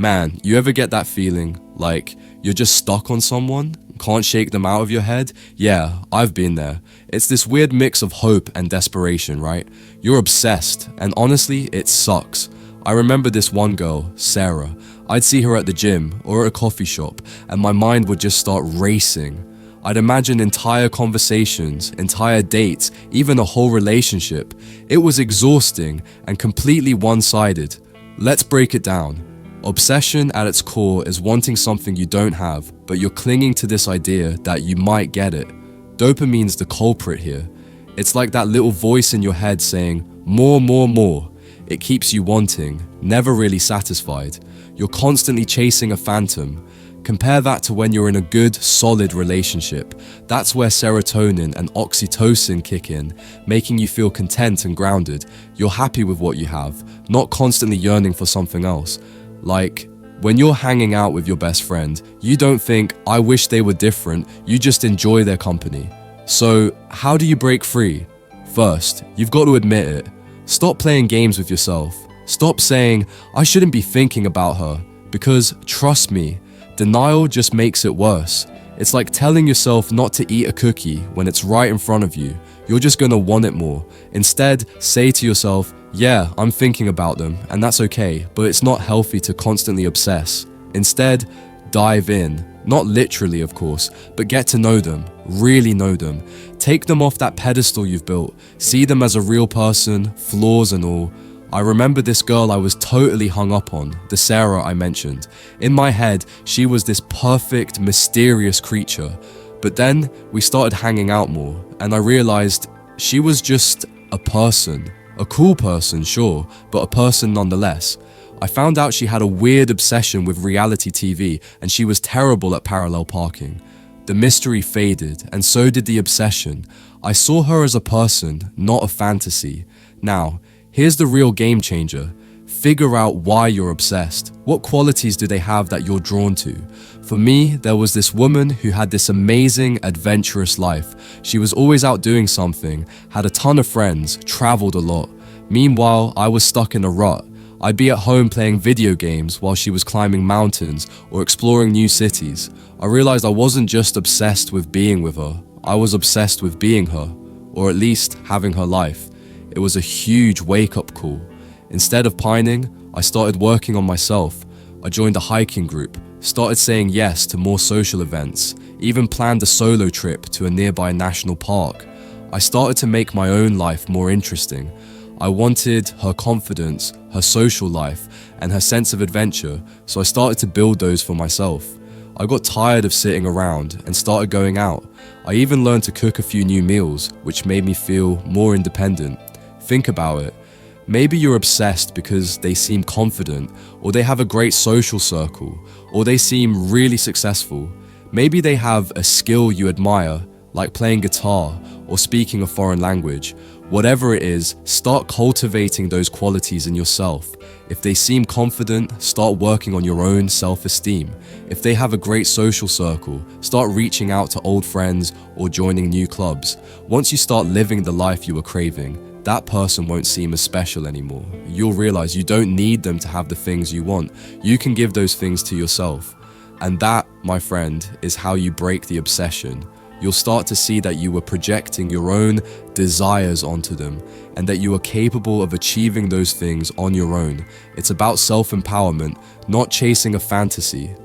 Man, you ever get that feeling like you're just stuck on someone, can't shake them out of your head? Yeah, I've been there. It's this weird mix of hope and desperation, right? You're obsessed, and honestly, it sucks. I remember this one girl, Sarah. I'd see her at the gym or at a coffee shop, and my mind would just start racing. I'd imagine entire conversations, entire dates, even a whole relationship. It was exhausting and completely one-sided. Let's break it down. Obsession at its core is wanting something you don't have, but you're clinging to this idea that you might get it. Dopamine's the culprit here. It's like that little voice in your head saying, more, more, more. It keeps you wanting, never really satisfied. You're constantly chasing a phantom. Compare that to when you're in a good, solid relationship. That's where serotonin and oxytocin kick in, making you feel content and grounded. You're happy with what you have, not constantly yearning for something else. Like, when you're hanging out with your best friend, you don't think, I wish they were different, you just enjoy their company. So, how do you break free? First, you've got to admit it. Stop playing games with yourself. Stop saying, I shouldn't be thinking about her, because trust me, denial just makes it worse. It's like telling yourself not to eat a cookie when it's right in front of you. You're just gonna want it more. Instead, say to yourself, yeah, I'm thinking about them, and that's okay, but it's not healthy to constantly obsess. Instead, dive in. Not literally, of course, but get to know them, really know them. Take them off that pedestal you've built. See them as a real person, flaws and all. I remember this girl I was totally hung up on, the Sarah I mentioned. In my head, she was this perfect, mysterious creature. But then we started hanging out more, and I realized she was just a person. A cool person, sure, but a person nonetheless. I found out she had a weird obsession with reality TV, and she was terrible at parallel parking. The mystery faded, and so did the obsession. I saw her as a person, not a fantasy. Now, here's the real game changer. Figure out why you're obsessed. What qualities do they have that you're drawn to? For me, there was this woman who had this amazing, adventurous life. She was always out doing something, had a ton of friends, traveled a lot. Meanwhile, I was stuck in a rut. I'd be at home playing video games while she was climbing mountains or exploring new cities. I realized I wasn't just obsessed with being with her. I was obsessed with being her, or at least having her life. It was a huge wake-up call. Instead of pining, I started working on myself. I joined a hiking group, started saying yes to more social events, even planned a solo trip to a nearby national park. I started to make my own life more interesting. I wanted her confidence, her social life, and her sense of adventure, so I started to build those for myself. I got tired of sitting around and started going out. I even learned to cook a few new meals, which made me feel more independent. Think about it. Maybe you're obsessed because they seem confident, or they have a great social circle, or they seem really successful. Maybe they have a skill you admire, like playing guitar or speaking a foreign language. Whatever it is, start cultivating those qualities in yourself. If they seem confident, start working on your own self-esteem. If they have a great social circle, start reaching out to old friends or joining new clubs. Once you start living the life you were craving, that person won't seem as special anymore. You'll realize you don't need them to have the things you want. You can give those things to yourself. And that, my friend, is how you break the obsession. You'll start to see that you were projecting your own desires onto them, and that you are capable of achieving those things on your own. It's about self-empowerment, not chasing a fantasy.